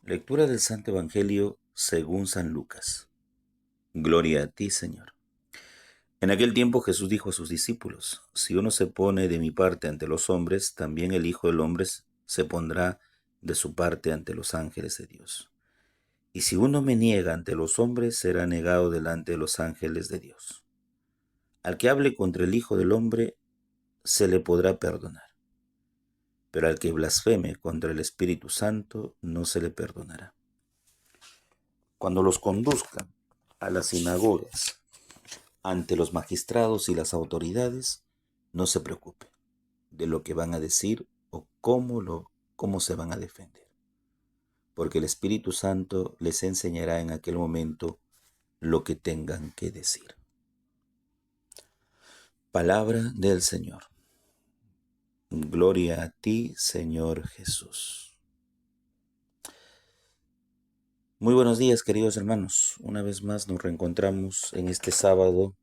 Lectura del Santo Evangelio según San Lucas. Gloria a ti, Señor. En aquel tiempo Jesús dijo a sus discípulos: Si uno se pone de mi parte ante los hombres, también el Hijo del Hombre se pondrá de su parte ante los ángeles de Dios. Y si uno me niega ante los hombres, será negado delante de los ángeles de Dios. Al que hable contra el Hijo del Hombre, se le podrá perdonar. Pero al que blasfeme contra el Espíritu Santo, no se le perdonará. Cuando los conduzcan a las sinagogas, ante los magistrados y las autoridades, no se preocupe de lo que van a decir o cómo se van a defender, porque el Espíritu Santo les enseñará en aquel momento lo que tengan que decir. Palabra del Señor. Gloria a ti, Señor Jesús. Muy buenos días, queridos hermanos. Una vez más nos reencontramos en este sábado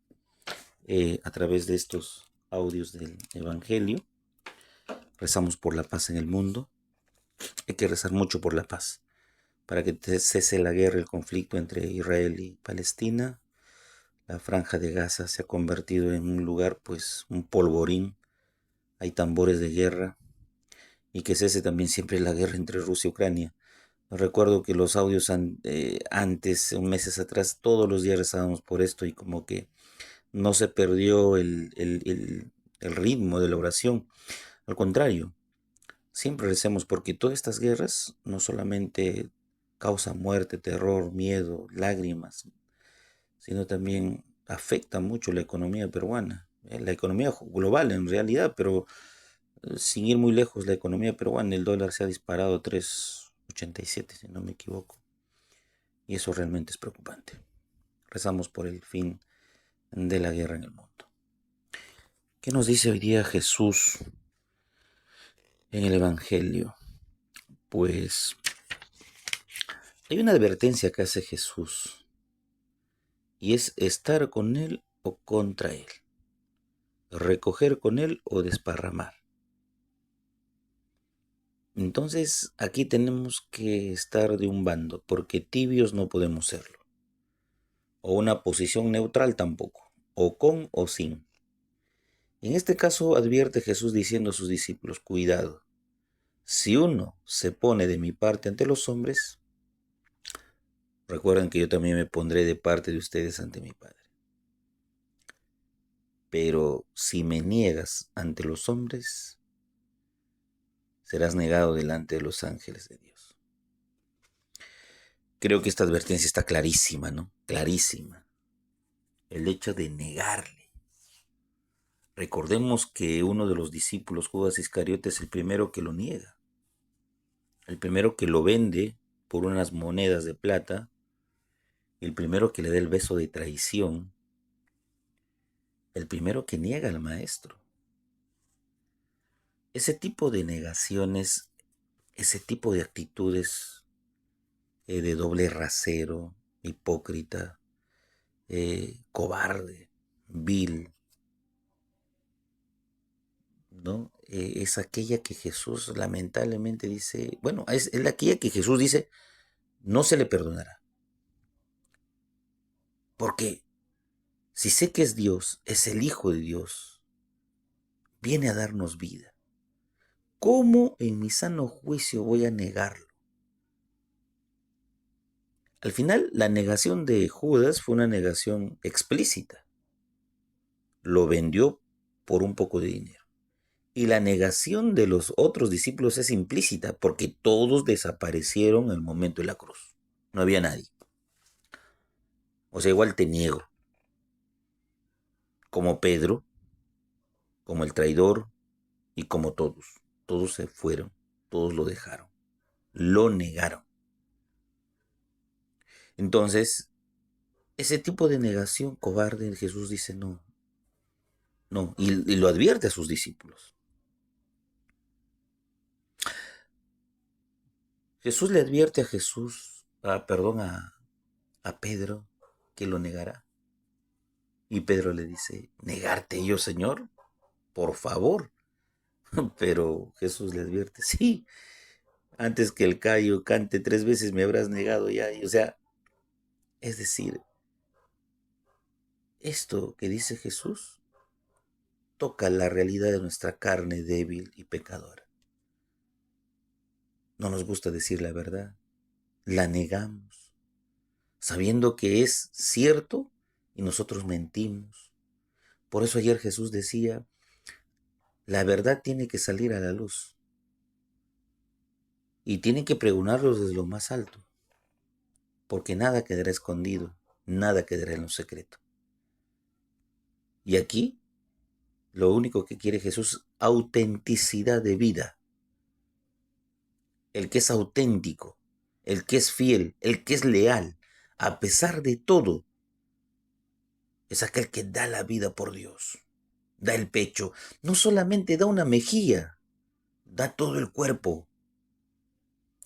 a través de estos audios del Evangelio. Rezamos por la paz en el mundo. Hay que rezar mucho por la paz, para que cese la guerra, el conflicto entre Israel y Palestina. La franja de Gaza se ha convertido en un lugar, pues, un polvorín. Hay tambores de guerra. Y que cese también siempre la guerra entre Rusia y Ucrania. Recuerdo que los audios antes, meses atrás, todos los días rezábamos por esto y como que no se perdió el ritmo de la oración. Al contrario, siempre recemos porque todas estas guerras no solamente causan muerte, terror, miedo, lágrimas, sino también afecta mucho la economía peruana, la economía global en realidad, pero sin ir muy lejos, la economía peruana, el dólar se ha disparado a 3,87 si no me equivoco, y eso realmente es preocupante. Rezamos por el fin de la guerra en el mundo. ¿Qué nos dice hoy día Jesús en el Evangelio? Pues hay una advertencia que hace Jesús y es estar con Él o contra Él, recoger con Él o desparramar. Entonces aquí tenemos que estar de un bando porque tibios no podemos serlo, o una posición neutral tampoco, o con o sin. En este caso advierte Jesús diciendo a sus discípulos: cuidado, si uno se pone de mi parte ante los hombres, recuerden que yo también me pondré de parte de ustedes ante mi Padre. Pero si me niegas ante los hombres, serás negado delante de los ángeles de Dios. Creo que esta advertencia está clarísima, ¿no? Clarísima. El hecho de negarle. Recordemos que uno de los discípulos, Judas Iscariote, es el primero que lo niega. El primero que lo vende por unas monedas de plata. El primero que le da el beso de traición. El primero que niega al maestro. Ese tipo de negaciones, ese tipo de actitudes de doble rasero, hipócrita, cobarde, vil, ¿no? Es aquella que Jesús lamentablemente dice, bueno, es aquella que Jesús dice, no se le perdonará. Porque si sé que es Dios, es el Hijo de Dios, viene a darnos vida. ¿Cómo en mi sano juicio voy a negarlo? Al final, la negación de Judas fue una negación explícita. Lo vendió por un poco de dinero. Y la negación de los otros discípulos es implícita porque todos desaparecieron en el momento de la cruz. No había nadie. O sea, igual te niego. Como Pedro, como el traidor y como todos. Todos se fueron, todos lo dejaron, lo negaron. Entonces, ese tipo de negación cobarde, Jesús dice no, no, y lo advierte a sus discípulos. Jesús le advierte a a Pedro que lo negará. Y Pedro le dice, ¿negarte yo, Señor? Por favor. Pero Jesús le advierte, sí, Antes que el gallo cante 3 veces me habrás negado ya. O sea, es decir, esto que dice Jesús toca la realidad de nuestra carne débil y pecadora. No nos gusta decir la verdad, la negamos, sabiendo que es cierto y nosotros mentimos. Por eso ayer Jesús decía, la verdad tiene que salir a la luz y tiene que pregonarlos desde lo más alto, porque nada quedará escondido, nada quedará en lo secreto. Y aquí lo único que quiere Jesús es autenticidad de vida. El que es auténtico, el que es fiel, el que es leal, a pesar de todo, es aquel que da la vida por Dios, da el pecho, no solamente da una mejilla, da todo el cuerpo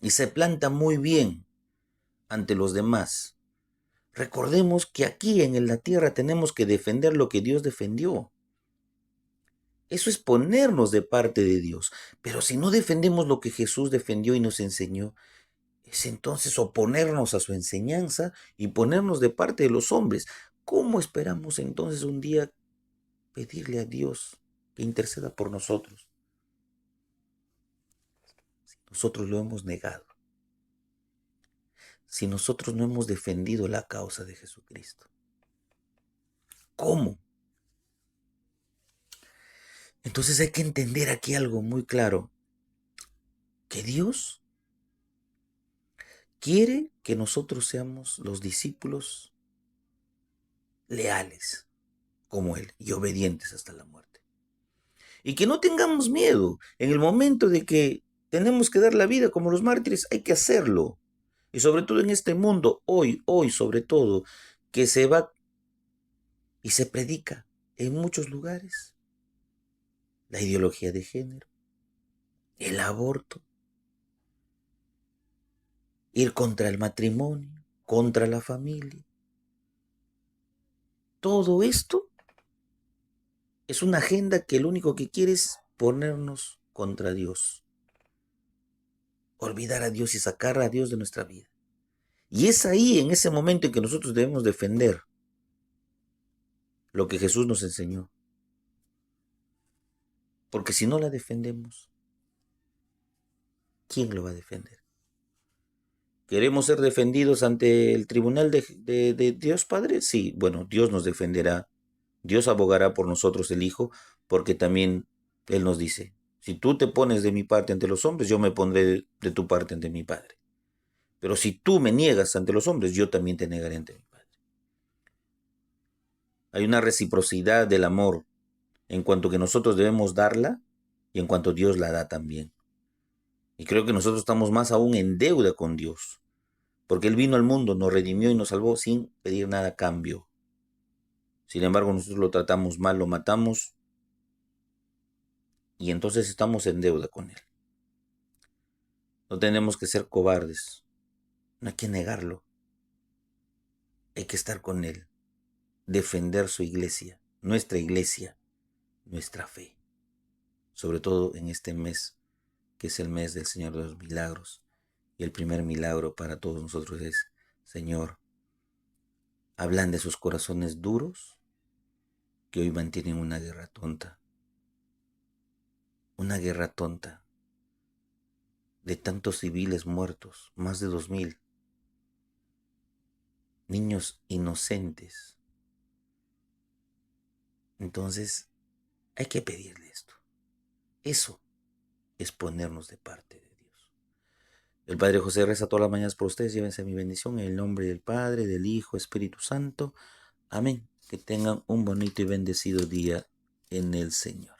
y se planta muy bien ante los demás. Recordemos que aquí en la tierra tenemos que defender lo que Dios defendió. Eso es ponernos de parte de Dios. Pero si no defendemos lo que Jesús defendió y nos enseñó, es entonces oponernos a su enseñanza y ponernos de parte de los hombres. ¿Cómo esperamos entonces un día pedirle a Dios que interceda por nosotros si nosotros lo hemos negado? Si nosotros no hemos defendido la causa de Jesucristo. ¿Cómo? Entonces hay que entender aquí algo muy claro, que Dios quiere que nosotros seamos los discípulos leales como Él y obedientes hasta la muerte. Y que no tengamos miedo en el momento de que tenemos que dar la vida como los mártires, hay que hacerlo. Y sobre todo en este mundo, hoy sobre todo, que se va y se predica en muchos lugares la ideología de género, el aborto, ir contra el matrimonio, contra la familia. Todo esto es una agenda que lo único que quiere es ponernos contra Dios, olvidar a Dios y sacar a Dios de nuestra vida. Y es ahí, en ese momento, en que nosotros debemos defender lo que Jesús nos enseñó. Porque si no la defendemos, ¿quién lo va a defender? ¿Queremos ser defendidos ante el tribunal de Dios Padre? Sí, bueno, Dios nos defenderá. Dios abogará por nosotros el Hijo, porque también Él nos dice, si tú te pones de mi parte ante los hombres, yo me pondré de tu parte ante mi Padre. Pero si tú me niegas ante los hombres, yo también te negaré ante mi Padre. Hay una reciprocidad del amor en cuanto que nosotros debemos darla y en cuanto Dios la da también. Y creo que nosotros estamos más aún en deuda con Dios, porque Él vino al mundo, nos redimió y nos salvó sin pedir nada a cambio. Sin embargo, nosotros lo tratamos mal, lo matamos y entonces estamos en deuda con Él. No tenemos que ser cobardes, no hay que negarlo, hay que estar con Él, defender su iglesia, nuestra fe, sobre todo en este mes, que es el mes del Señor de los Milagros. Y el primer milagro para todos nosotros es, Señor, ablande sus corazones duros que hoy mantienen una guerra tonta de tantos civiles muertos, más de 2000, niños inocentes. Entonces, hay que pedirle esto. Eso es ponernos de parte de Dios. El Padre José reza todas las mañanas por ustedes. Llévense mi bendición en el nombre del Padre, del Hijo, Espíritu Santo. Amén. Que tengan un bonito y bendecido día en el Señor.